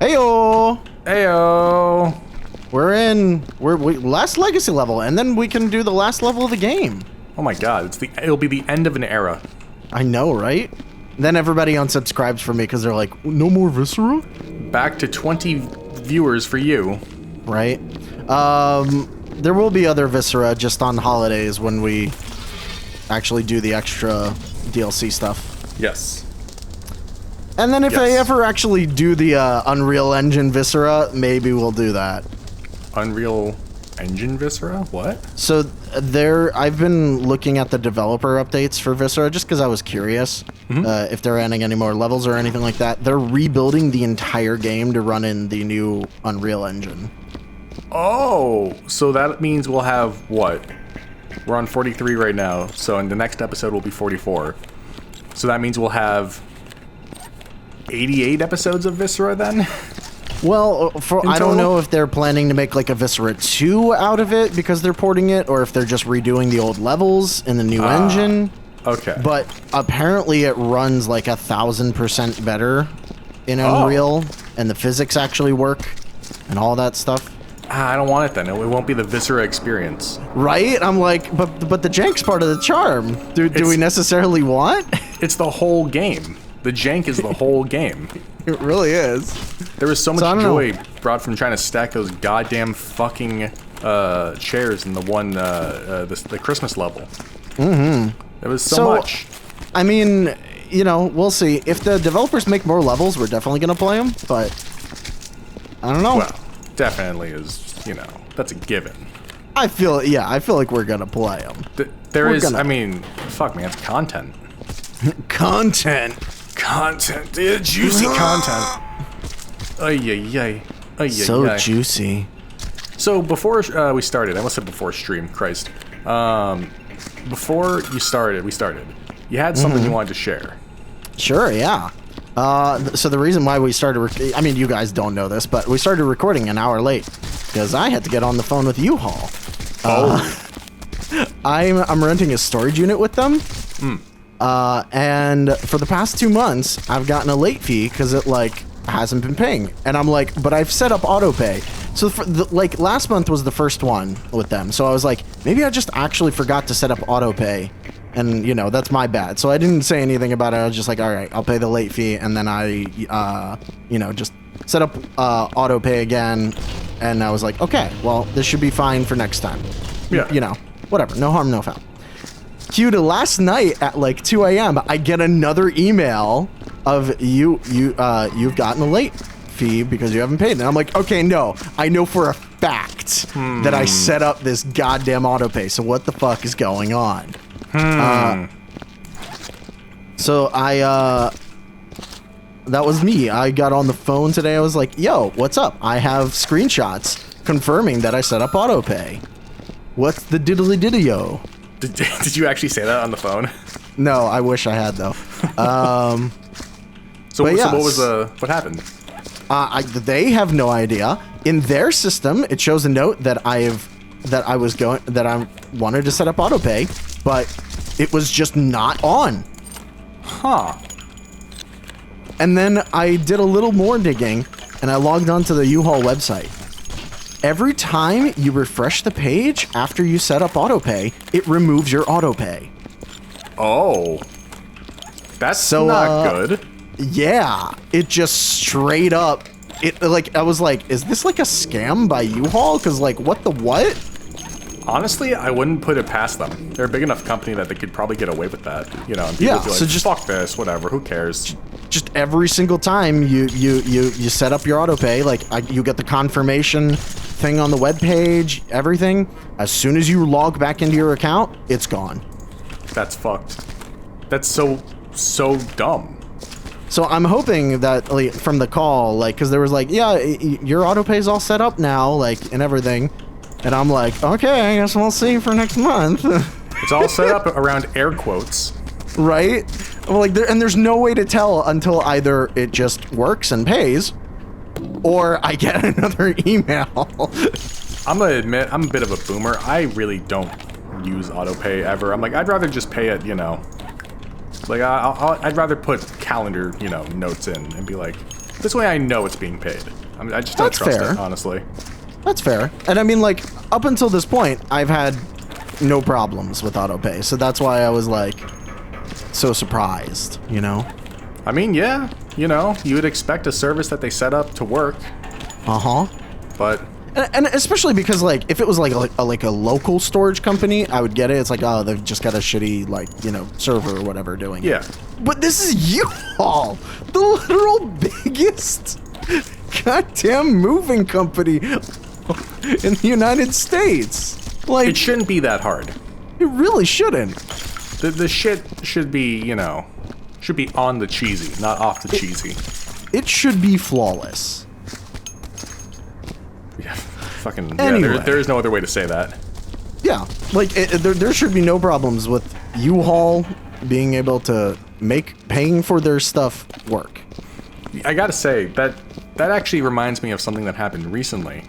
Heyo! Heyo! We're last legacy level, and then we can do the last level of the game. Oh my god, it'll be the end of an era. I know, right? Then everybody unsubscribes from me because they're like, no more Viscera? Back to 20 viewers for you. Right? There will be other Viscera just on holidays when we actually do the extra DLC stuff. Yes. And then if I ever actually do the Unreal Engine Viscera, maybe we'll do that. Unreal Engine Viscera? What? So I've been looking at the developer updates for Viscera just because I was curious if they're adding any more levels or anything like that. They're rebuilding the entire game to run in the new Unreal Engine. Oh, so that means we'll have what? We're on 43 right now, so in the next episode we'll be 44. So that means we'll have 88 episodes of Viscera then? Well, I don't know if they're planning to make like a Viscera 2 out of it because they're porting it, or if they're just redoing the old levels in the new engine. Okay. But apparently it runs like 1,000% better in Unreal, and the physics actually work, and all that stuff. I don't want it then. It won't be the Viscera experience. Right? I'm like, but the jank's part of the charm. Do we necessarily want? It's the whole game. The jank is the whole game. It really is. There was so much joy brought from trying to stack those goddamn fucking chairs in the one the Christmas level. Mm-hmm. There was so much. I mean, you know, we'll see. If the developers make more levels, we're definitely gonna play them. But I don't know. Well, definitely is. You know, that's a given. I feel like we're gonna play them. I mean, fuck, man, it's content. Content, yeah, juicy content. So juicy. So before we started, I almost said before stream, Christ. Before we started. You had something you wanted to share. Sure, yeah. So the reason why we started, I mean, you guys don't know this, but we started recording an hour late because I had to get on the phone with U-Haul. I'm renting a storage unit with them. And for the past 2 months, I've gotten a late fee because it hasn't been paying. And I'm like, but I've set up auto pay. So last month was the first one with them. So I was like, maybe I just actually forgot to set up auto pay. And, you know, that's my bad. So I didn't say anything about it. I was just like, all right, I'll pay the late fee. And then I, you know, just set up auto pay again. And I was like, okay, well, this should be fine for next time. Yeah. You know, whatever. No harm, no foul. Cue to last night at like 2 a.m. I get another email of you've gotten a late fee because you haven't paid. And I'm like, okay, no, I know for a fact that I set up this goddamn auto pay. So what the fuck is going on? So that was me. I got on the phone today. I was like, yo, what's up? I have screenshots confirming that I set up auto pay. What's the diddly diddy yo? Did you actually say that on the phone? No, I wish I had though. So what happened? They have no idea. In their system, it shows a note that I wanted to set up auto pay, but it was just not on. Huh. And then I did a little more digging, and I logged onto the U-Haul website. Every time you refresh the page after you set up autopay, it removes your autopay. Oh. That's not good. Yeah. It just straight up, I was like, is this like a scam by U-Haul? Because what the what? Honestly, I wouldn't put it past them. They're a big enough company that they could probably get away with that. You know, and people would be like, so just fuck this, whatever, who cares? Just every single time you set up your autopay, you get the confirmation thing on the web page, everything. As soon as you log back into your account, it's gone. That's fucked. That's so dumb. So I'm hoping that from the call, because there was yeah, your autopay's all set up now, and everything. And I'm like, okay, I guess we'll see for next month. It's all set up around air quotes. Right? And there's no way to tell until either it just works and pays, or I get another email. I'm gonna admit, I'm a bit of a boomer. I really don't use autopay ever. I'm like, I'd rather just pay it, you know. I'd rather put calendar, you know, notes in and be like, This way I know it's being paid. I mean, I just don't That's trust fair. it, honestly. That's fair. And I mean, like, up until this point, I've had no problems with autopay. So that's why I was, like, so surprised, you know? I mean, yeah, you know, you would expect a service that they set up to work. Uh-huh. But... And especially because, like, if it was, like a local storage company, I would get it. It's like, oh, they've just got a shitty, like, you know, server or whatever doing it. Yeah. But this is U-Haul, the literal biggest goddamn moving company in the United States. Like, It shouldn't be that hard. it really shouldn't. The shit should be, you know, should be on the cheesy, not off the cheesy. It should be flawless. Yeah, fucking, Anyway. yeah, there is no other way to say that. Yeah, like, there should be no problems with U-Haul being able to paying for their stuff work. I gotta say, that actually reminds me of something that happened recently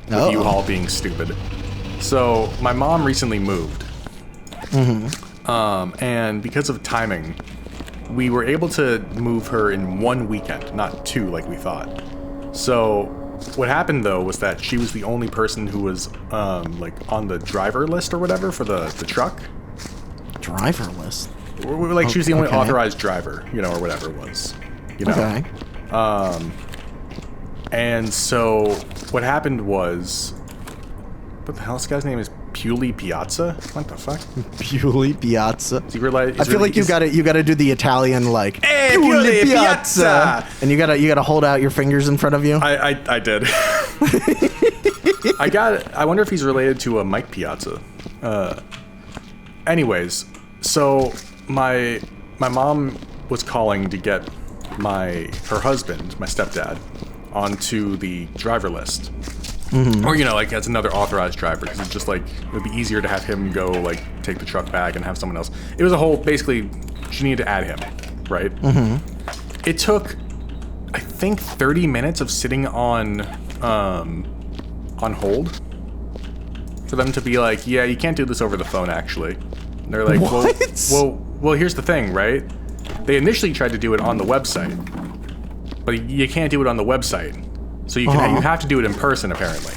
with Uh-oh. U-Haul being stupid. So, my mom recently moved. And because of timing, we were able to move her in one weekend, not two like we thought. So, what happened though was that she was the only person who was like on the driver list or whatever for the truck. Driver list? Like she was the only Okay. authorized driver, you know, or whatever it was. You know? Okay. And so what happened was, what the hell? This guy's name is Puli Piazza. What the fuck? Puli Piazza. Is he realize, I feel like you gotta do the Italian like Hey, Puli Piazza! and you gotta hold out your fingers in front of you. I did. I wonder if he's related to a Mike Piazza. Anyways, so my mom was calling to get her husband, my stepdad, onto the driver list. Or, you know, like as another authorized driver, because it's just like, it would be easier to have him go, like, take the truck back and have someone else. It was a whole, basically, she needed to add him, right? It took, I think, 30 minutes of sitting on hold for them to be like, yeah, you can't do this over the phone, actually. And they're like, What? well, here's the thing, right? They initially tried to do it on the website, but you can't do it on the website. So you have to do it in person, apparently,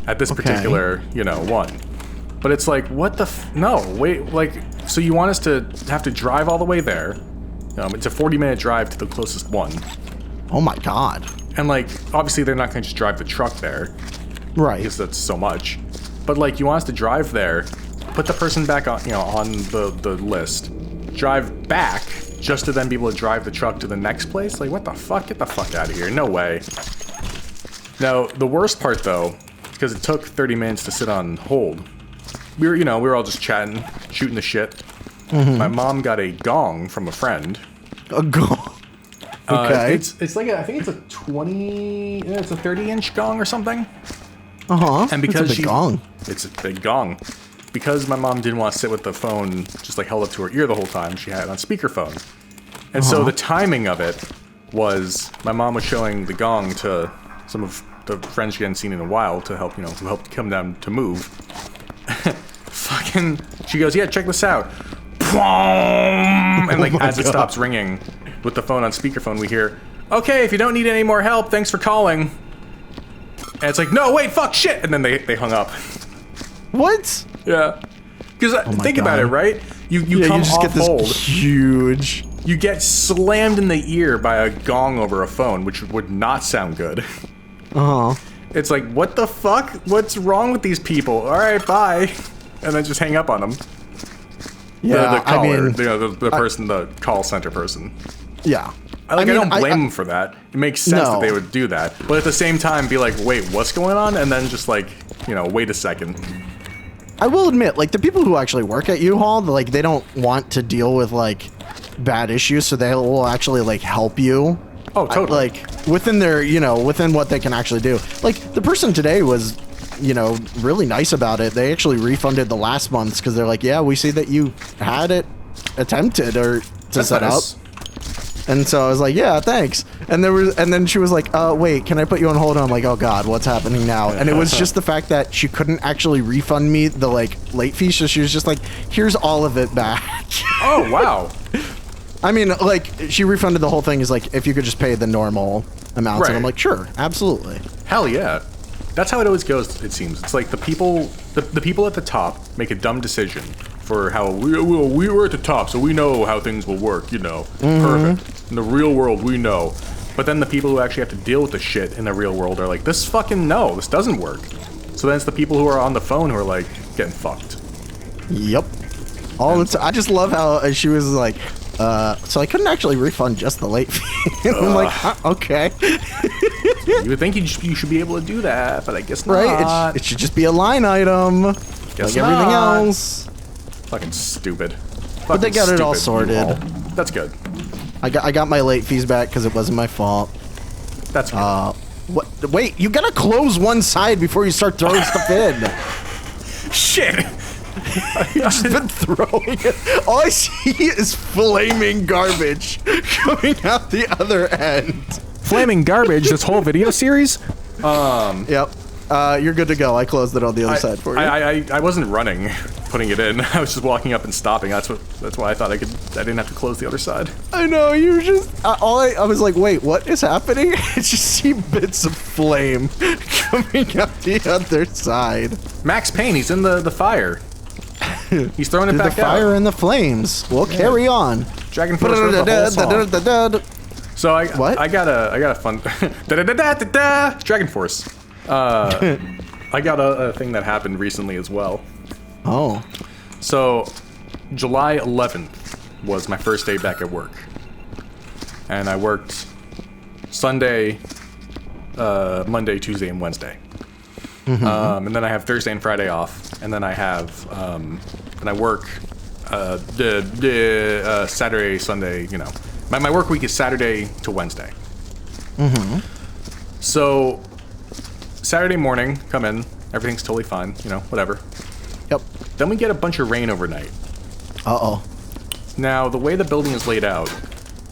at this particular, you know, one. But it's like, what the no, wait, like, so you want us to have to drive all the way there? It's a 40-minute drive to the closest one. Oh my god. And, like, obviously they're not going to just drive the truck there. Right. Because that's so much. But, like, you want us to drive there, put the person back on, you know, on the list, drive back, just to then be able to drive the truck to the next place? Like, what the fuck? Get the fuck out of here. No way. Now, the worst part, though, because it took 30 minutes to sit on hold, we were all just chatting, shooting the shit. My mom got a gong from a friend. A gong. Okay. It's like I think it's a 30-inch gong or something. And it's because a big gong. It's a big gong. Because my mom didn't want to sit with the phone just like held up to her ear the whole time, she had it on speakerphone. And so the timing of it was my mom was showing the gong to some of the friends she hadn't seen in a while to help, who helped come down to move. Fucking, she goes, yeah, check this out. And like as it stops ringing with the phone on speakerphone, we hear, okay, if you don't need any more help, thanks for calling. And it's like, no, wait, fuck, shit. And then they hung up. What? Yeah. Because think God. about it, right? You come just off get this hold. huge. You get slammed in the ear by a gong over a phone, which would not sound good. It's like, what the fuck? What's wrong with these people? All right, bye. And then just hang up on them. Yeah, the caller, I mean, the person, the call center person. Yeah. I don't blame them for that. It makes sense that they would do that. But at the same time, be like, wait, what's going on? And then just like, wait a second. I will admit, like, the people who actually work at U-Haul, like, they don't want to deal with, like, bad issues, so they will actually, like, help you. Oh, totally. Like, within their, within what they can actually do. Like, the person today was, really nice about it. They actually refunded the last month's because they're like, yeah, we see that you had it attempted or to set up. And so I was like, yeah, thanks. And then she was like, wait, can I put you on hold? And I'm like, oh god, what's happening now? And it was just the fact that she couldn't actually refund me the like late fee, so she was just like, here's all of it back. Oh wow. I mean, like, she refunded the whole thing is like, if you could just pay the normal amounts. Right. And I'm like, sure, absolutely. Hell yeah. That's how it always goes, it seems. It's like the people at the top make a dumb decision for how we were at the top, so we know how things will work, you know. Perfect. In the real world, we know. But then the people who actually have to deal with the shit in the real world are like, this doesn't work. So then it's the people who are on the phone who are like, getting fucked. Yep. I just love how she was like, so I couldn't actually refund just the late fee. I'm like, okay. You would think you should be able to do that, but I guess not. Right? It should just be a line item. Guess like everything else. Fucking stupid. But they got it all sorted. That's good. I got my late fees back because it wasn't my fault. That's good. What? Wait, you gotta close one side before you start throwing stuff in. Shit! I've just been throwing it. All I see is flaming garbage coming out the other end. Flaming garbage, this whole video series? Yep. You're good to go. I closed it on the other side for you. I wasn't running, putting it in. I was just walking up and stopping. That's why I thought I didn't have to close the other side. I know, you were just... I was like, wait, what is happening? I just see bits of flame coming out the other side. Max Payne, he's in the fire. He's throwing it back out. The fire and the flames. We'll carry on. Dragon Force wrote the whole song. So I got a fun... Dragon Force. I got a thing that happened recently as well. Oh. So, July 11th was my first day back at work. And I worked Sunday, Monday, Tuesday, and Wednesday. Mm-hmm. And then I have Thursday and Friday off. And then I have, and I work Saturday, Sunday, you know. My work week is Saturday to Wednesday. Mm-hmm. So, Saturday morning, come in, everything's totally fine, you know, whatever. Yep. Then we get a bunch of rain overnight. Uh-oh. Now, the way the building is laid out,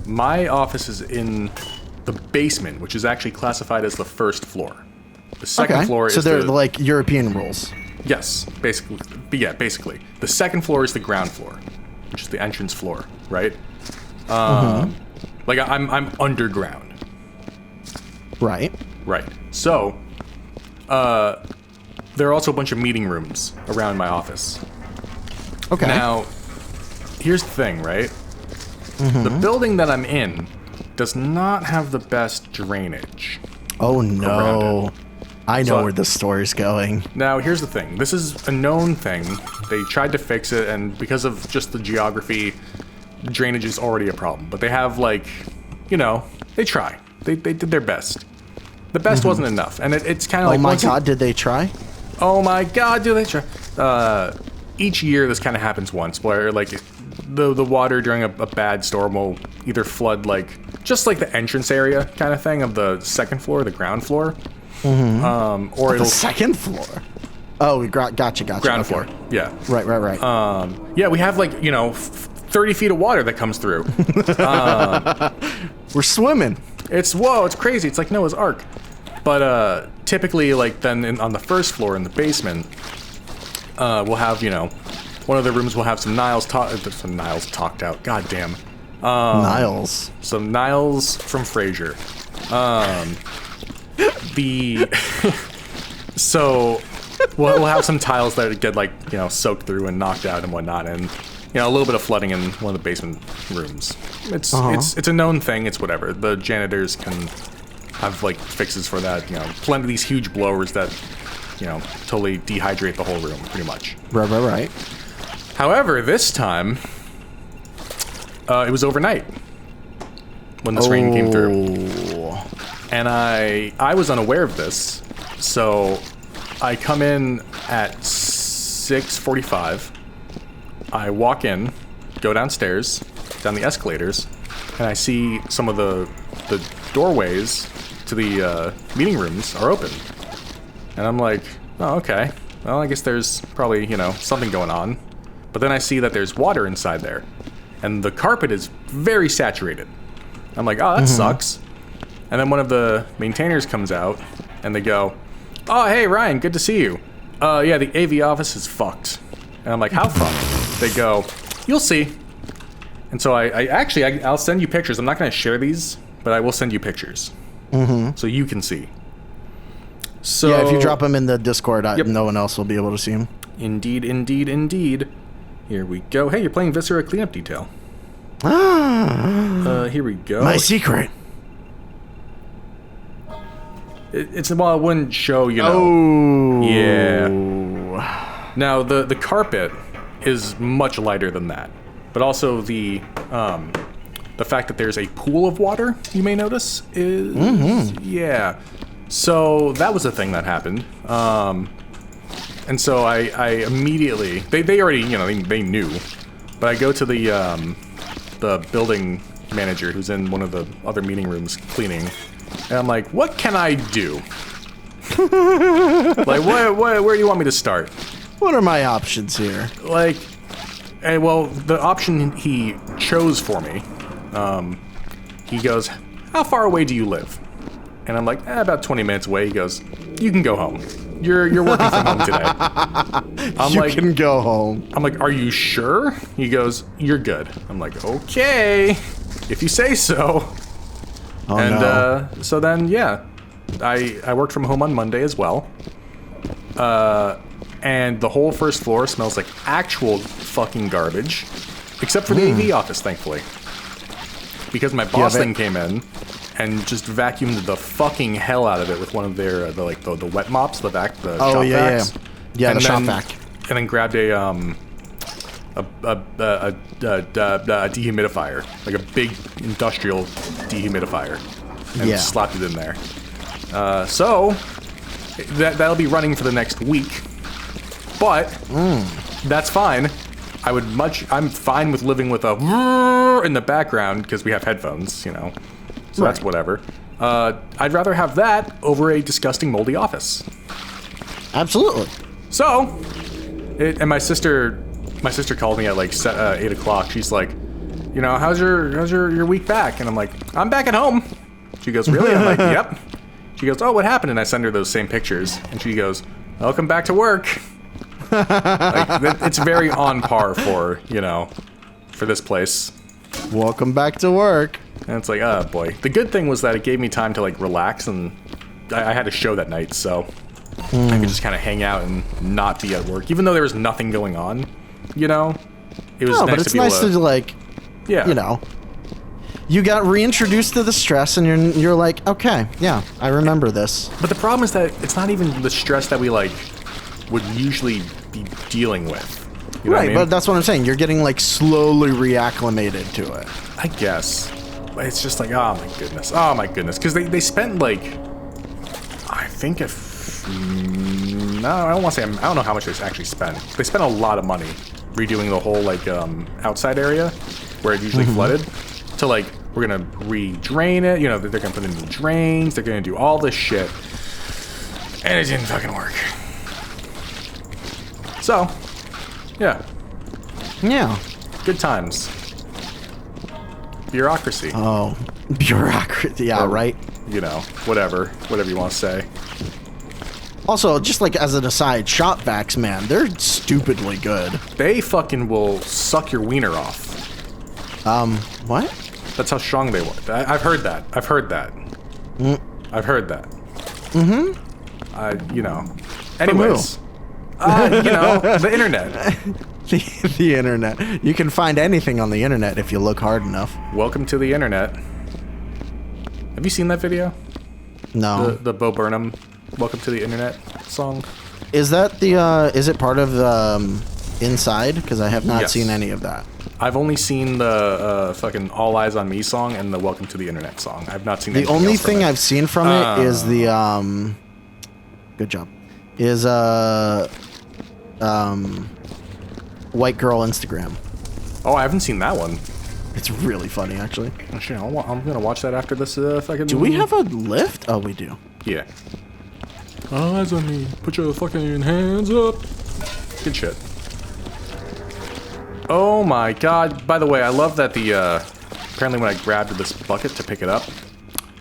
my office is in the basement, which is actually classified as the first floor. The second floor is so they're like European rules. Yes, basically. Yeah, basically. The second floor is the ground floor, which is the entrance floor, right? Like, I'm underground. Right. Right. So, there are also a bunch of meeting rooms around my office. Okay. Now, here's the thing, right? The building that I'm in does not have the best drainage. Oh no. I know where this story's going. Now, here's the thing. This is a known thing. They tried to fix it, and because of just the geography, drainage is already a problem. But they have, like, you know, they try. They did their best. The best wasn't enough, and it's kind of like... Oh my god, did they try? Oh my god, do they try? Each year this kind of happens once, where, like, the water during a bad storm will either flood, like, just like the entrance area kind of thing of the second floor, the ground floor. Or it'll... The second floor? Oh, gotcha. Ground floor, yeah. Right. Yeah, we have, like, you know, 30 feet of water that comes through. We're swimming. It's crazy. It's like Noah's Ark. But typically, like, then on the first floor in the basement, we'll have, you know, one of the rooms will have some Niles talked out. God damn. Niles. Some Niles from Frasier. So we'll have some tiles that get, like, you know, soaked through and knocked out and whatnot, and, you know, a little bit of flooding in one of the basement rooms. It's a known thing. It's whatever. The janitors can have, like, fixes for that. You know, plenty of these huge blowers that, you know, totally dehydrate the whole room, pretty much. Right. However, this time, it was overnight when this rain came through. And I was unaware of this, so I come in at 6:45. I walk in, go downstairs, down the escalators, and I see some of the doorways to the meeting rooms are open. And I'm like, oh, okay. Well, I guess there's probably, you know, something going on. But then I see that there's water inside there, and the carpet is very saturated. I'm like, oh, that sucks. And then one of the maintainers comes out, and they go, oh, hey, Ryan, good to see you. Yeah, the AV office is fucked. And I'm like, how fucked? They go, you'll see. And so I'll send you pictures. I'm not going to share these, but I will send you pictures. So you can see. So yeah, if you drop them in the Discord, Yep. no one else will be able to see them. Indeed, indeed, indeed. Here we go. Hey, you're playing Viscera Cleanup Detail. Here we go. My secret. Well, it wouldn't show, you know. Oh. Yeah. Now, the carpet is much lighter than that. But also the fact that there's a pool of water, you may notice, is... Yeah. So, that was a thing that happened. And so I immediately... They already, you know, they knew. But I go to the building manager who's in one of the other meeting rooms cleaning. And I'm like, what can I do? Like, where do you want me to start? What are my options here? Like, well, the option he chose for me, he goes, how far away do you live? And I'm like, about 20 minutes away. He goes, you can go home. You're working from home today. You can go home. I'm like, are you sure? He goes, you're good. I'm like, okay, if you say so. Oh, And no. So then, yeah, I worked from home on Monday as well. And the whole first floor smells like actual fucking garbage, except for the AV office, thankfully. Because my boss then came in and just vacuumed the fucking hell out of it with one of their the wet mops, the shop vacs. Yeah, and the shop vac. And then grabbed a dehumidifier, like a big industrial dehumidifier, and slapped it in there. So that'll be running for the next week, but that's fine. I'm fine with living with a in the background because we have headphones, you know. So that's whatever. I'd rather have that over a disgusting moldy office. Absolutely. So, and my sister called me at like 8 o'clock. She's like, you know, how's your week back? And I'm like, I'm back at home. She goes, really? I'm like, yep. She goes, oh, what happened? And I send her those same pictures. And she goes, welcome back to work. Like, it's very on par for, you know, for this place. Welcome back to work. And it's like, oh boy. The good thing was that it gave me time to like relax, and I had a show that night, so I could just kind of hang out and not be at work, even though there was nothing going on. You know, it was. No, nice but it's to be nice able to like, yeah, you know, you got reintroduced to the stress, and you're like, okay, yeah, I remember this. But the problem is that it's not even the stress that we like would usually be dealing with. You know what I mean? But that's what I'm saying. You're getting like slowly reacclimated to it. I guess. But it's just like, oh my goodness, because they spent like, I think no, I don't want to say, I don't know how much they actually spent. They spent a lot of money redoing the whole like outside area where it usually flooded to like, we're gonna re-drain it, you know, they're gonna put in new drains, they're gonna do all this shit, and it didn't fucking work. So, yeah, good times. Bureaucracy. Oh, bureaucracy. Yeah, right. You know, whatever you want to say. Also, just like as an aside, shop vacs, man, they're stupidly good. They fucking will suck your wiener off. What? That's how strong they were. I've heard that. I've heard that. You know. Anyways. You know, the internet. The internet. You can find anything on the internet if you look hard enough. Welcome to the internet. Have you seen that video? No. The Bo Burnham Welcome to the Internet song? Is that the, is it part of Inside? Because I have not seen any of that. I've only seen the fucking All Eyes on Me song and the Welcome to the Internet song. I've not seen anything The only else from thing it. I've seen from it is the, good job, is, White Girl Instagram. Oh, I haven't seen that one. It's really funny, actually. Actually, I'm gonna watch that after this fucking... Do we have a lift? Oh, we do. Yeah. All eyes on me. Put your fucking hands up. Good shit. Oh my god. By the way, I love that the, apparently when I grabbed this bucket to pick it up,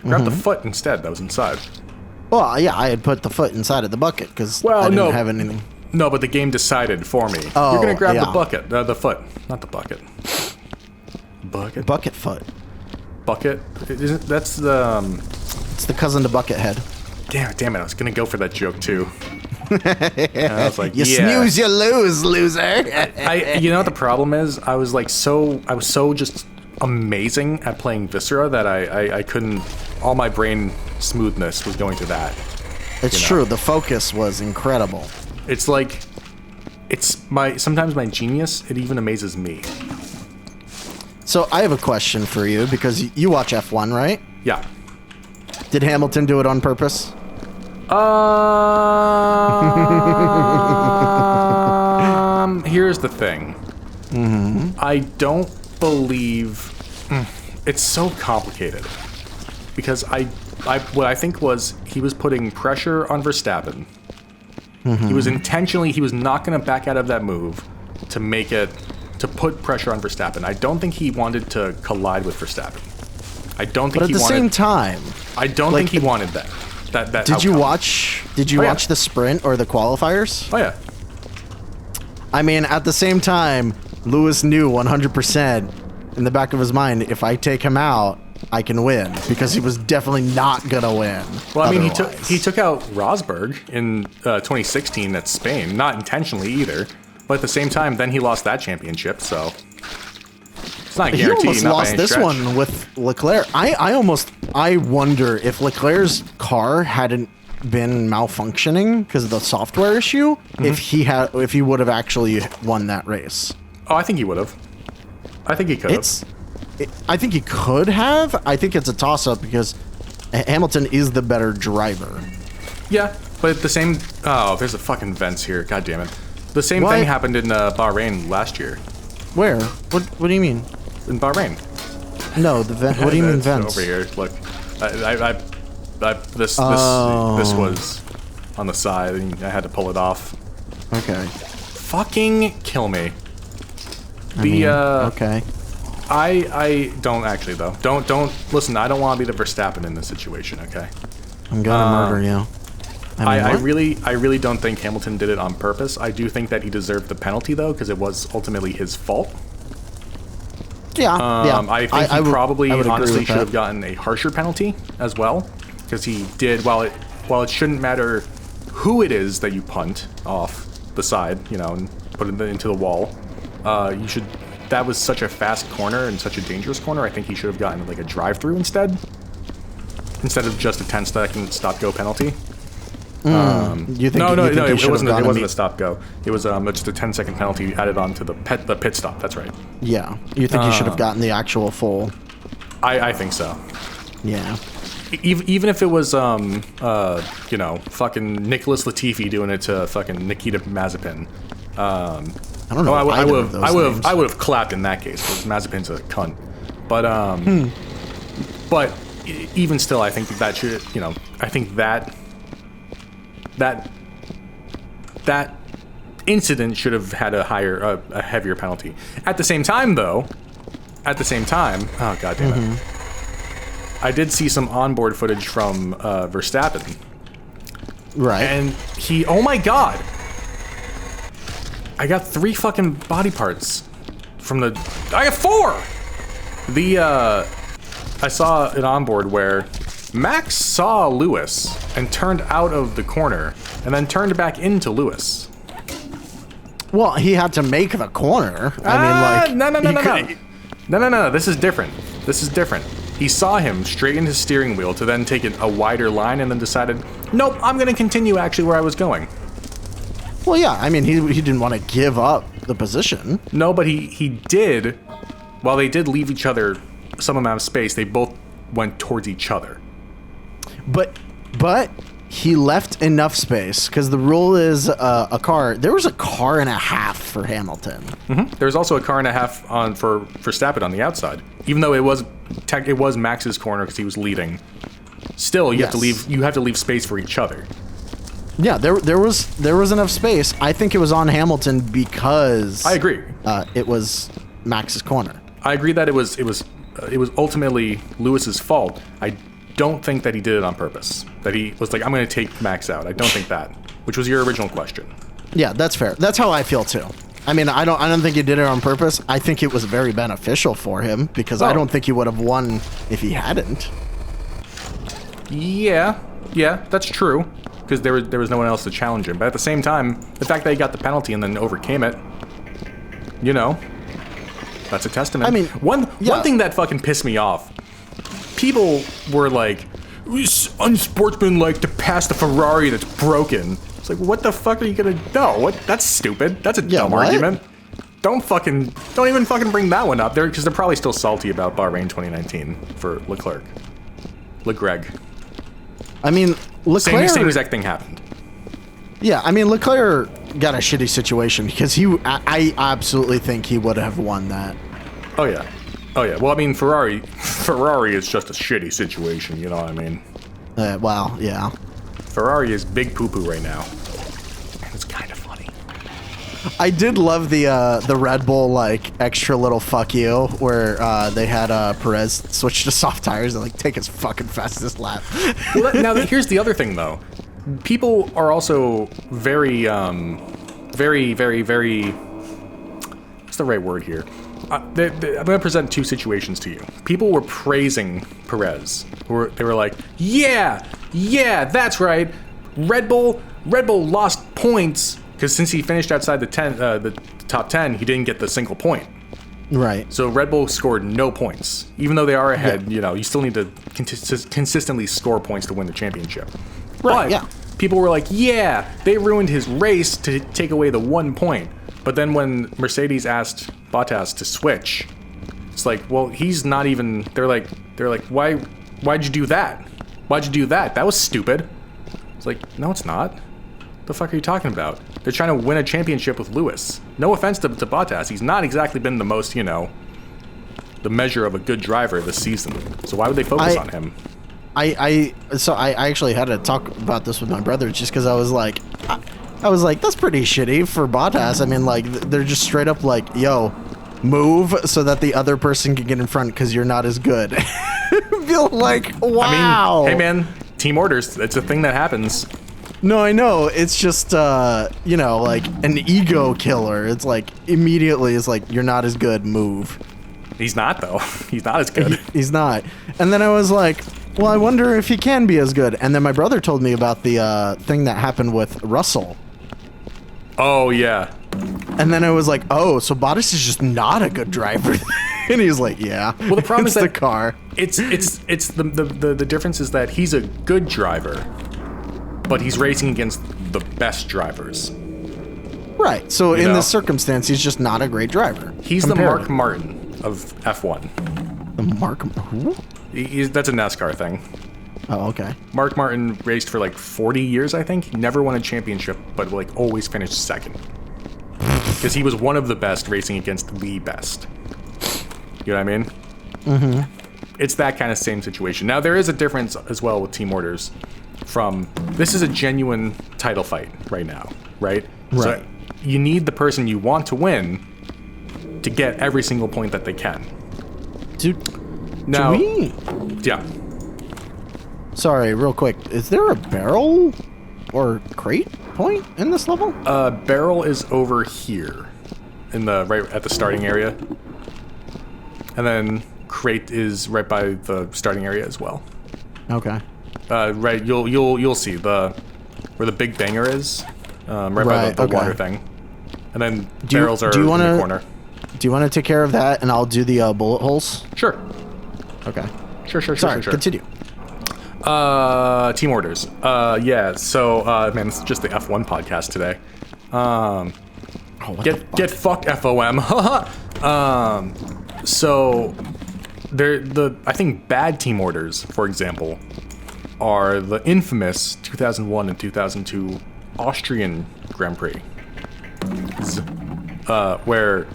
I grabbed the foot instead that was inside. Well, yeah, I had put the foot inside of the bucket because I didn't have anything. No, but the game decided for me. Oh, you're gonna grab yeah. the bucket, the foot, not the bucket. Bucket foot. Bucket? Isn't that's the It's the cousin to Buckethead. damn it, I was gonna go for that joke too. And I was like, You yeah. snooze, you lose, loser. You know what the problem is? I was so just amazing at playing Viscera that I couldn't. All my brain smoothness was going to that. It's true. The focus was incredible. It's like, sometimes my genius. It even amazes me. So I have a question for you because you watch F1, right? Yeah. Did Hamilton do it on purpose? Here's the thing. I don't believe it's so complicated because what I think was he was putting pressure on Verstappen. He was not going to back out of that move to put pressure on Verstappen. I don't think he wanted to collide with Verstappen. I don't think But at the same time, I don't think he wanted that. Did you watch the sprint or the qualifiers? Oh yeah. I mean, at the same time, Lewis knew 100% in the back of his mind, if I take him out, I can win, because he was definitely not gonna win. Well, I mean, otherwise. he took out Rosberg in 2016 at Spain, not intentionally either, but at the same time, then he lost that championship, so it's not guaranteed. He almost not by lost any this stretch. one with Leclerc. I wonder if Leclerc's car hadn't been malfunctioning because of the software issue, if he would have actually won that race. Oh, I think he would have. I think he could have. I think he could have. I think it's a toss-up because Hamilton is the better driver. Yeah, but at the same... Oh, there's a fucking vents here. God damn it. The same What? thing happened in Bahrain last year. Where? What do you mean? In Bahrain. No, the vent. What do you mean It's vents? over here. Look, this Oh. was on the side, and I had to pull it off. Okay. Fucking kill me. Okay. I don't actually though. Don't listen. I don't want to be the Verstappen in this situation. Okay. I'm gonna murder you. I what? really don't think Hamilton did it on purpose. I do think that he deserved the penalty though, because it was ultimately his fault. Yeah. Yeah. I think he probably I would agree honestly with should that. have gotten a harsher penalty as well, because he did. While it shouldn't matter who it is that you punt off the side, and put it into the wall, you should. That was such a fast corner and such a dangerous corner. I think he should have gotten like a drive-through instead of just a 10-second stop-go penalty. You think, No, he it should wasn't. have It gone wasn't a stop-go. It was just a 10-second penalty added on to the pit stop. That's right. Yeah. You think he should have gotten the actual full? I think so. Yeah. Even if it was fucking Nicholas Latifi doing it to fucking Nikita Mazepin. I don't know. I either of those names. would have clapped in that case because Mazepin's a cunt. But but even still, I think that should I think that incident should have had a heavier penalty. At the same time, oh god damn it. I did see some onboard footage from Verstappen. Right. And oh my god! I got 3 fucking body parts from I got 4! I saw an onboard where Max saw Lewis and turned out of the corner and then turned back into Lewis. Well, he had to make the corner. I mean, like... No. This is different. He saw him straighten his steering wheel to then take a wider line and then decided, nope, I'm going to continue actually where I was going. Well, yeah. I mean, he didn't want to give up the position. No, but he did. While they did leave each other some amount of space, they both went towards each other. But he left enough space because the rule is a car. There was a car and a half for Hamilton. There's also a car and a half for Verstappen on the outside, even though it was Max's corner because he was leading. Still, you have to leave space for each other. Yeah, there was enough space. I think it was on Hamilton because I agree. It was Max's corner. I agree that it was ultimately Lewis's fault. I don't think that he did it on purpose. That he was like, I'm going to take Max out. I don't think that, which was your original question. Yeah, that's fair. That's how I feel too. I mean, I don't think he did it on purpose. I think it was very beneficial for him because I don't think he would have won if he hadn't. Yeah, that's true. Because there was no one else to challenge him. But at the same time, the fact that he got the penalty and then overcame it, you know, that's a testament. I mean, one thing that fucking pissed me off, people were like, it's unsportsmanlike to pass the Ferrari that's broken. It's like, what the fuck are you gonna know? What? That's stupid. That's a dumb argument. Don't even fucking bring that one up there because they're probably still salty about Bahrain 2019 for Leclerc. I mean, Leclerc... Same exact thing happened. Yeah, I mean, Leclerc got a shitty situation because I absolutely think he would have won that. Oh, yeah. Well, I mean, Ferrari is just a shitty situation, you know what I mean? Well, yeah. Ferrari is big poo-poo right now. It's kind of funny. I did love the Red Bull, like, extra little fuck you, where they had Perez switch to soft tires and, like, take his fucking fastest lap. Well, now, here's the other thing, though. People are also very, very... What's the right word here? I'm going to present two situations to you. People were praising Perez. They were like, yeah, that's right. Red Bull lost points because since he finished outside the top 10, he didn't get the single point. Right. So Red Bull scored no points. Even though they are ahead, you know, you still need to consistently score points to win the championship. Right, but people were like, yeah, they ruined his race to take away the 1 point. But then when Mercedes asked Bottas to switch, it's like, well, he's not even... They're like, why'd you do that? Why'd you do that? That was stupid. It's like, no, it's not. The fuck are you talking about? They're trying to win a championship with Lewis. No offense to Bottas. He's not exactly been the most, you know, the measure of a good driver this season. So why would they focus on him? I actually had to talk about this with my brother just because I was like, that's pretty shitty for Bottas. I mean, like, they're just straight up like, yo, move so that the other person can get in front because you're not as good. Feel like, wow. I mean, hey man, team orders. It's a thing that happens. No, I know. It's just, you know, like an ego killer. It's like immediately it's like, you're not as good, move. He's not, though. He's not as good. He's not. And then I was like, well, I wonder if he can be as good. And then my brother told me about the thing that happened with Russell. Oh, yeah. And then I was like, oh, so Bottas is just not a good driver. And he's like, yeah. Well, the problem is that the car. It's the difference is that he's a good driver, but he's racing against the best drivers. Right. So in this circumstance, he's just not a great driver. He's the Mark Martin of F1. The Mark who? That's a NASCAR thing. Oh, okay. Mark Martin raced for like 40 years, I think. He never won a championship, but like always finished second. Because he was one of the best racing against the best. You know what I mean? Mm-hmm. It's that kind of same situation. Now, there is a difference as well with team orders from... This is a genuine title fight right now, right? Right. So you need the person you want to win to get every single point that they can. Now, yeah. Sorry, real quick. Is there a barrel or crate point in this level? Barrel is over here, right at the starting area, and then crate is right by the starting area as well. Okay. Right, you'll see where the big banger is, by the water thing, and then barrels are in the corner. Do you want to take care of that, and I'll do the bullet holes? Sure. Okay. Sure. Sorry, continue. Team orders. Yeah. So, man, this is just the F1 podcast today. Get fucked, FOM. So, I think bad team orders, for example, are the infamous 2001 and 2002 Austrian Grand Prix, where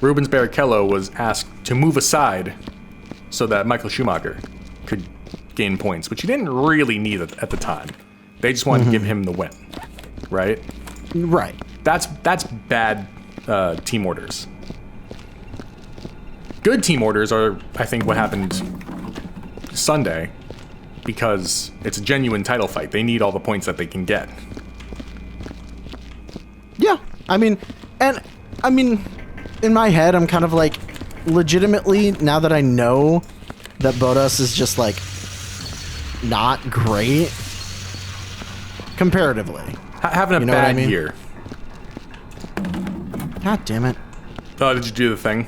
Rubens Barrichello was asked to move aside so that Michael Schumacher could gain points, which he didn't really need at the time. They just wanted to give him the win, right? Right. That's bad team orders. Good team orders are, I think, what happened Sunday, because it's a genuine title fight. They need all the points that they can get. Yeah, I mean, and I mean, in my head, I'm kind of like, legitimately, now that I know that Bodas is just like not great comparatively. Having a You know what bad I mean? year. God damn it. Oh, did you do the thing?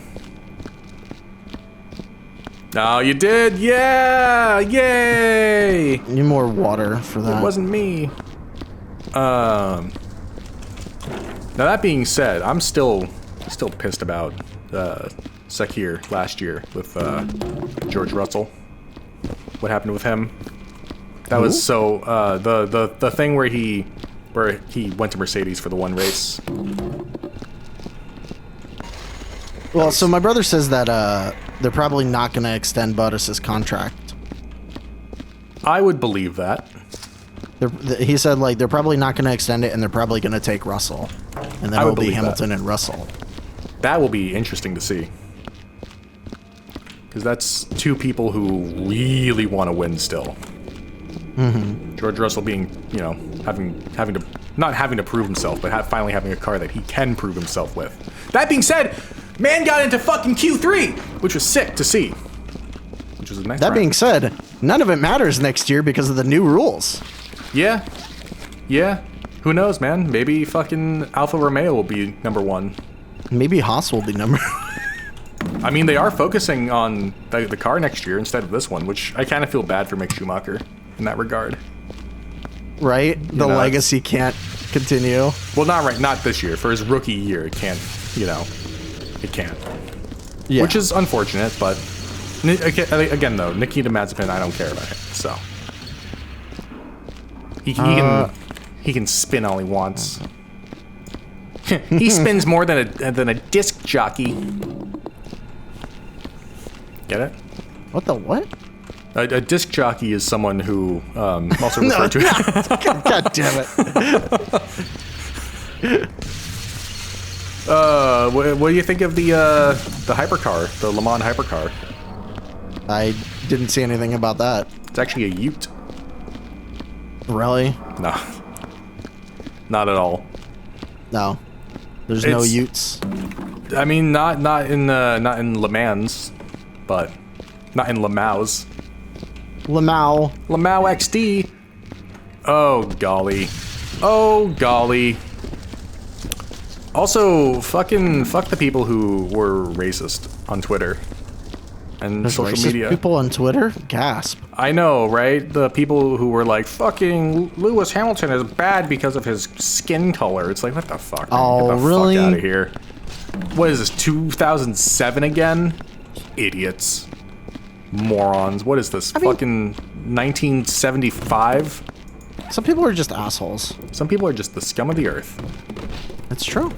Oh, you did? Yeah! Yay! Need more water for that. It wasn't me. Now that being said, I'm still pissed about Sakir last year with George Russell. What happened with him? That was so the thing where he went to Mercedes for the one race. Well, so my brother says that they're probably not going to extend Bottas's contract. I would believe that. He said like they're probably not going to extend it, and they're probably going to take Russell, and then I it'll would be believe Hamilton that. and Russell. That will be interesting to see. Because that's two people who really want to win still. Mm-hmm. George Russell being, you know, having to not having to prove himself, but finally having a car that he can prove himself with. That being said, man got into fucking Q3, which was sick to see. Which was a nice. That round. being said, none of it matters next year because of the new rules. Yeah. Who knows, man? Maybe fucking Alfa Romeo will be #1. Maybe Haas will be number. I mean, they are focusing on the car next year instead of this one, which I kind of feel bad for Mick Schumacher in that regard. Right? The know, legacy can't continue. Well, not this year. For his rookie year, it can't, you know, it can't. Yeah. Which is unfortunate, but again, though, Nikita Mazepin, I don't care about him, so. He can spin all he wants. He spins more than a disc jockey. Get it? What the what? A disc jockey is someone who also referred to. God damn it. What do you think of the hypercar, the Le Mans hypercar? I didn't see anything about that. It's actually a Ute. Really? No, not at all. No. There's no It's- Utes. I mean, not in Le Mans, but not in Le Mans. Lamau. Le Mans XD. Oh golly. Oh golly. Also, fuck the people who were racist on Twitter and There's social racist media. people on Twitter? Gasp. I know, right? The people who were like, fucking Lewis Hamilton is bad because of his skin color. It's like, what the fuck? Man? Oh, Get the really? fuck out of here. What is this, 2007 again? Idiots. Morons. What is this, fucking 1975? Some people are just assholes. Some people are just the scum of the earth. It's true.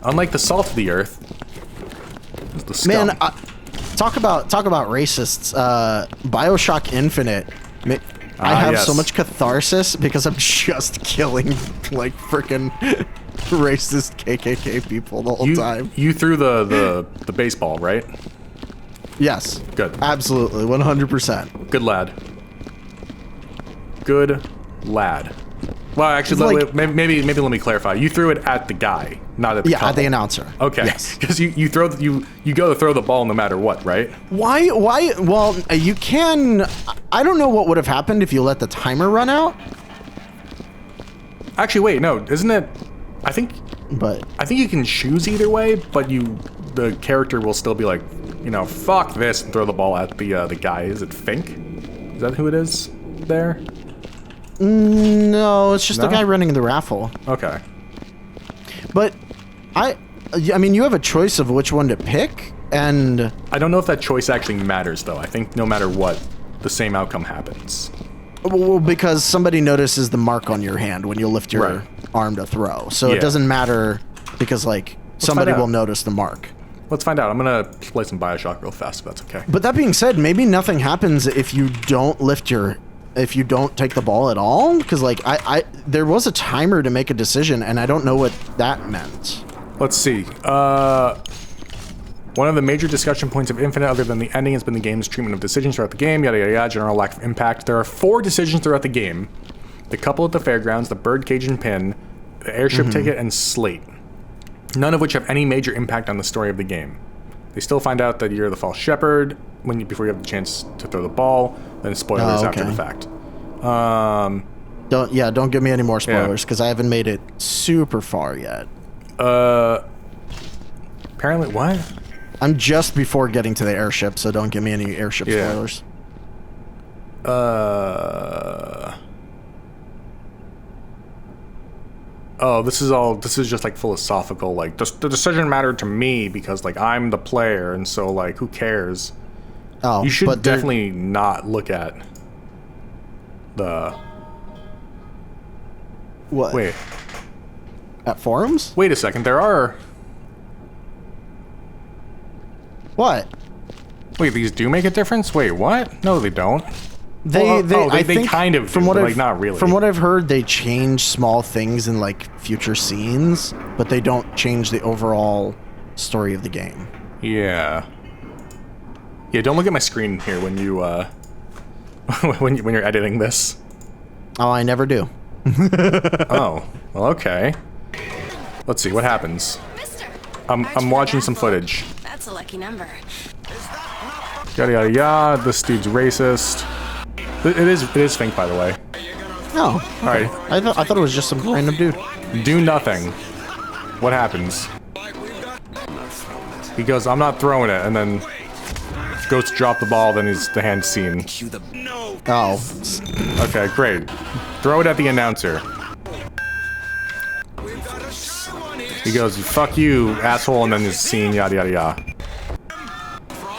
Unlike the salt of the earth, it's the scum. Man, talk about racists. BioShock Infinite. I have yes. so much catharsis because I'm just killing like freaking racist KKK people the whole time. You threw the baseball, right? Yes. Good. Absolutely. 100%. Good lad. Good lad. Well, actually, Like- maybe let me clarify. You threw it at the guy, not at the Yeah, couple. at the announcer. Okay. Yes. Because you throw you go to throw the ball no matter what, right? Why? Well, you can... I don't know what would have happened if you let the timer run out, Actually, wait, no, isn't it? I think but... you can choose either way, but the character will still be like, you know, fuck this, and throw the ball at the guy. Is it Fink? Is that who it is there? No, it's just the No? guy running the raffle. Okay. But I mean, you have a choice of which one to pick, and I don't know if that choice actually matters, though. I think no matter what, the same outcome happens. well, because somebody notices the mark on your hand when you lift your Right. arm to throw, so Yeah. it doesn't matter because like somebody find out. will notice the mark. Let's find out. I'm gonna play some BioShock real fast, if that's okay. But that being said, maybe nothing happens if you don't if you don't take the ball at all, because like there was a timer to make a decision, and I don't know what that meant. Let's see. One of the major discussion points of Infinite, other than the ending, has been the game's treatment of decisions throughout the game, yada yada yada, general lack of impact. There are 4 decisions throughout the game. The couple at the fairgrounds, the birdcage and pin, the airship ticket, and slate. none of which have any major impact on the story of the game. They still find out that you're the false shepherd before you have the chance to throw the ball, then spoilers after the fact. Don't give me any more spoilers, because I haven't made it super far yet. Apparently, what? I'm just before getting to the airship, so don't give me any airship spoilers. Oh, this is just like philosophical, like the decision mattered to me because like I'm the player, and so like who cares? Oh, you should definitely not look at the what? Wait. At forums? Wait a second, there are What? Wait, these do make a difference? Wait, what? No, they don't. They They kind of do, but like not really. From what I've heard, they change small things in like future scenes, but they don't change the overall story of the game. Yeah. Yeah, don't look at my screen here when you when you're editing this. Oh, I never do. Oh, well, okay. Let's see what happens. I'm watching some footage. That's a lucky number. Yada yada yada. This dude's racist. It is Fink, by the way. Oh, all right. I thought it was just some random dude. Do nothing. What happens? He goes, "I'm not throwing it," and then goes to drop the ball. Then the hand's seen. Oh. Okay, great. Throw it at the announcer. He goes, "Fuck you, asshole," and then he's seen. Yada yada yada.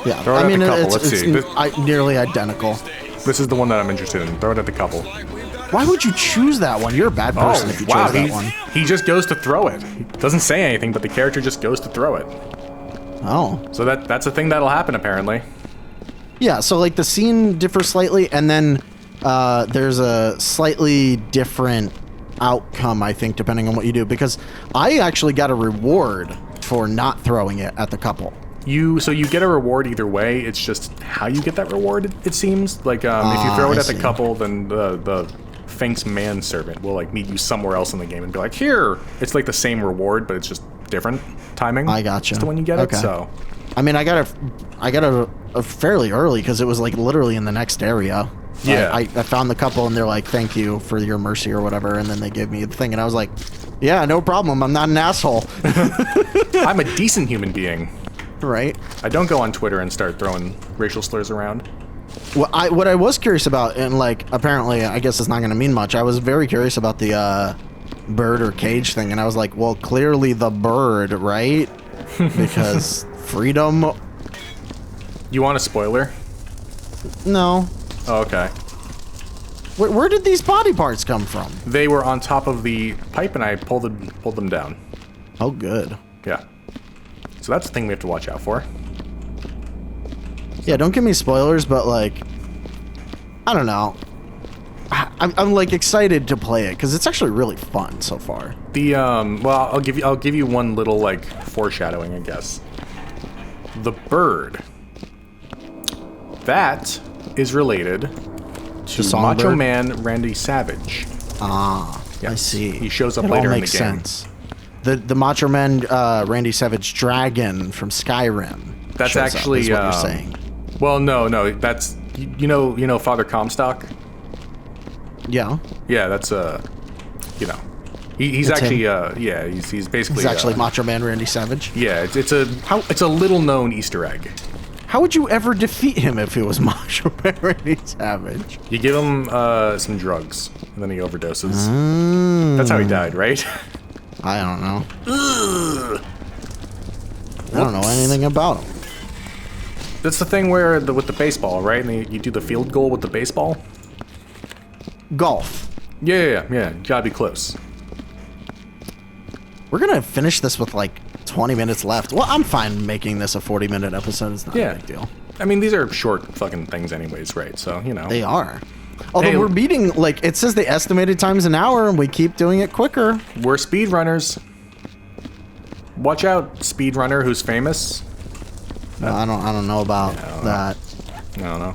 Yeah, Throw it at the couple. Let's see. Nearly identical. This is the one that I'm interested in. Throw it at the couple. Why would you choose that one? You're a bad person if you chose that one. He just goes to throw it. He doesn't say anything, but the character just goes to throw it. Oh. So that's a thing that'll happen, apparently. Yeah, so like the scene differs slightly, and then there's a slightly different outcome, I think, depending on what you do, because I actually got a reward for not throwing it at the couple. So you get a reward either way. It's just how you get that reward. It seems like if you throw it at the couple, then the Fink's manservant will like meet you somewhere else in the game and be like, "Here." It's like the same reward, but it's just different timing. I gotcha. Just when you get it. So, I mean, I got a fairly early because it was like literally in the next area. Yeah. I found the couple and they're like, "Thank you for your mercy" or whatever, and then they gave me the thing, and I was like, "Yeah, no problem. I'm not an asshole." I'm a decent human being. Right. I don't go on Twitter and start throwing racial slurs around. What I was curious about, and like apparently I guess it's not going to mean much. I was very curious about the bird or cage thing, and I was like, well, clearly the bird, right? Because freedom. You want a spoiler? No. Oh, okay. Where did these body parts come from? They were on top of the pipe, and I pulled them down. Oh, good. Yeah. So that's the thing we have to watch out for. Yeah, don't give me spoilers, but like, I don't know. I'm like excited to play it because it's actually really fun so far. Well, I'll give you one little like foreshadowing, I guess. The bird. That is related to Macho Man Randy Savage. Ah, yes. I see. He shows up it later all in the makes game. Sense. The Macho Man Randy Savage dragon from Skyrim. That's actually is what you're saying. Well, no, that's you know Father Comstock. Yeah. Yeah, that's he's That's actually him. he's basically He's actually Macho Man Randy Savage. Yeah, it's a little known Easter egg. How would you ever defeat him if it was Macho Man Randy Savage? You give him some drugs, and then he overdoses. That's how he died, right? I don't know. I don't know anything about him. That's the thing where with the baseball, right? And you do the field goal with the baseball. Golf. Yeah. You gotta be close. We're gonna finish this with like 20 minutes left. Well, I'm fine making this a 40-minute episode. It's not a big deal. I mean, these are short fucking things anyways, right? So, you know. They are. Although we're beating, like, it says the estimated time's an hour, and we keep doing it quicker. We're speedrunners. Watch out, speedrunner who's famous. No, I don't know about that. I don't know.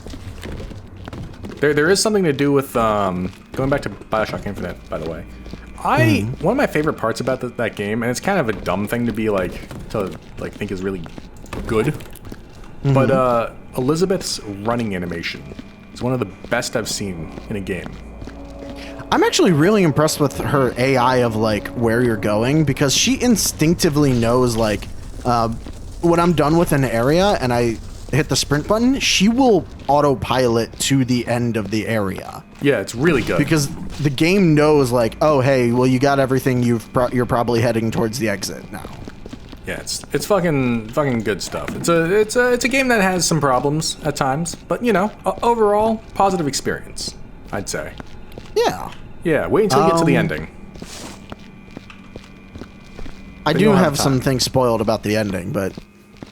There is something to do with, going back to Bioshock Infinite, by the way. One of my favorite parts about that game, and it's kind of a dumb thing to be like think is really good, but Elizabeth's running animation is one of the best I've seen in a game. I'm actually really impressed with her AI of like where you're going, because she instinctively knows like when I'm done with an area and I hit the sprint button, she will autopilot to the end of the area. Yeah, it's really good. Because the game knows like, oh hey, well you got everything, you're probably heading towards the exit now. Yeah, it's fucking good stuff. It's a game that has some problems at times, but you know, overall positive experience, I'd say. Yeah. Yeah, wait until you get to the ending. I do have some things spoiled about the ending, but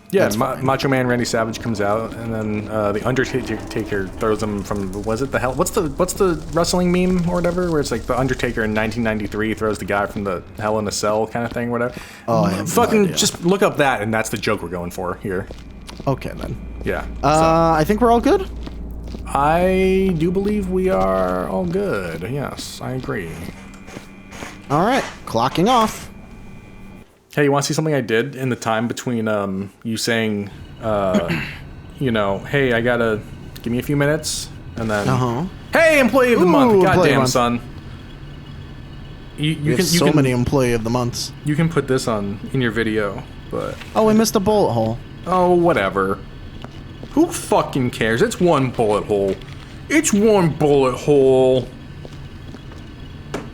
yeah, Macho Man Randy Savage comes out, and then the Undertaker throws him from, was it the hell? What's the wrestling meme or whatever, where it's like the Undertaker in 1993 throws the guy from the Hell in a Cell kind of thing, whatever. Oh, I have fucking no idea. Just look up that, and that's the joke we're going for here. Okay then. Yeah. I think we're all good. I do believe we are all good. Yes, I agree. All right, clocking off. Hey, you want to see something I did in the time between you saying, you know, hey, I gotta give me a few minutes, and then, hey, employee of the month, goddamn son. You can many employee of the months. You can put this in your video, but oh, we missed a bullet hole. Oh, whatever. Who fucking cares? It's one bullet hole. It's one bullet hole.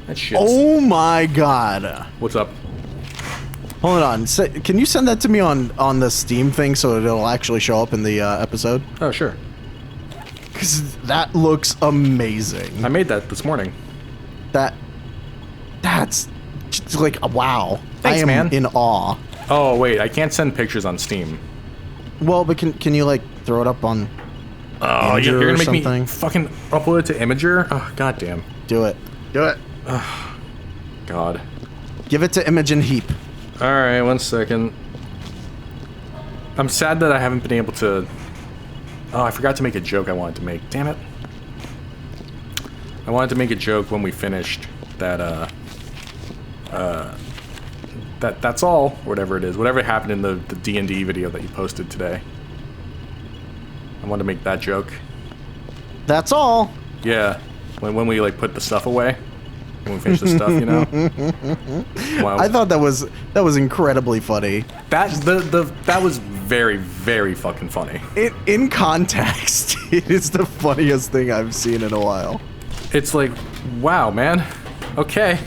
That shit. Oh my god. What's up? Hold on. Can you send that to me on the Steam thing so it'll actually show up in the episode? Oh, sure. Because that looks amazing. I made that this morning. That's just like, wow. Thanks, I am man. in awe. Oh, wait. I can't send pictures on Steam. Well, but can you like throw it up on Imager you're gonna make something? me fucking upload it to Imager? Oh, goddamn. Do it. Do it. God. Give it to Imogen Heap. Alright, 1 second. I'm sad that I haven't been able to... Oh, I forgot to make a joke I wanted to make. Damn it. I wanted to make a joke when we finished that, that's all, whatever it is. Whatever happened in the D&D video that you posted today. I wanted to make that joke. That's all. Yeah. When we, like, put the stuff away. When we finish the stuff, you know? Wow. I thought that was incredibly funny. That was very, very fucking funny. In context, it is the funniest thing I've seen in a while. It's like, wow, man. Okay.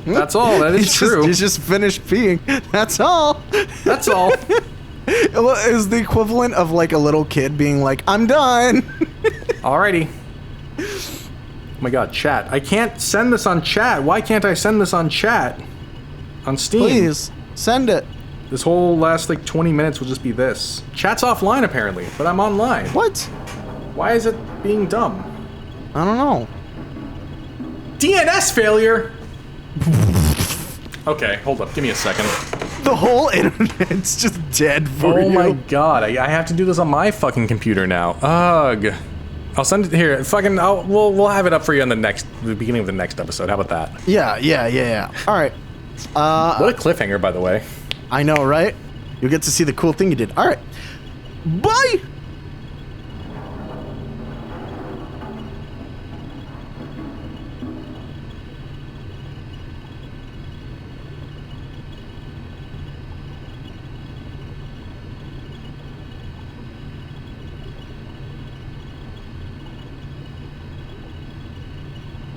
That's all. That is true. He's just finished peeing. That's all. That's all. It was the equivalent of like a little kid being like, I'm done. Alrighty. Oh my god, chat. I can't send this on chat. Why can't I send this on chat? On Steam. Please, send it. This whole last like 20 minutes will just be this. Chat's offline apparently, but I'm online. What? Why is it being dumb? I don't know. DNS failure! Okay, hold up. Give me a second. The whole internet's just dead for you. Oh my god, I have to do this on my fucking computer now. Ugh. I'll send it here. Fucking, we'll have it up for you on the beginning of the next episode. How about that? Yeah. All right. What a cliffhanger, by the way. I know, right? You'll get to see the cool thing you did. All right. Bye!